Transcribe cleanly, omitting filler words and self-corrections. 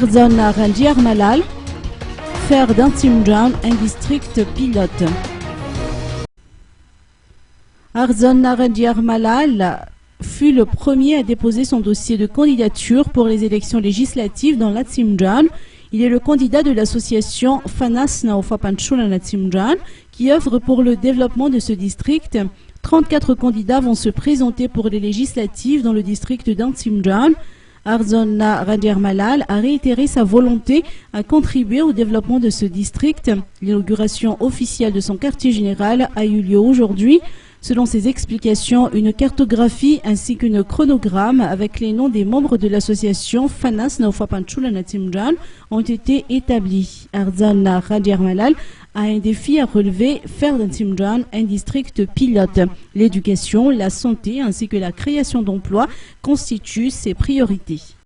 Arzona Randiar Malal, faire d'Antimjan un district pilote. Arzona Randiar Malal fut le premier à déposer son dossier de candidature pour les élections législatives dans l'Atsimjan. Il est le candidat de l'association Fanas Naofapanchula Natsimjan qui œuvre pour le développement de ce district. 34 candidats vont se présenter pour les législatives dans le district d'Antimjan. Arzona Randiar Malal a réitéré sa volonté à contribuer au développement de ce district. L'inauguration officielle de son quartier général a eu lieu aujourd'hui. Selon ses explications, une cartographie ainsi qu'un chronogramme avec les noms des membres de l'association Fanas Naofapanchula Natsimjan ont été établis. Arzona Randiar Malal a un défi à relever, faire d'Antimjan un district pilote. L'éducation, la santé ainsi que la création d'emplois constituent ses priorités.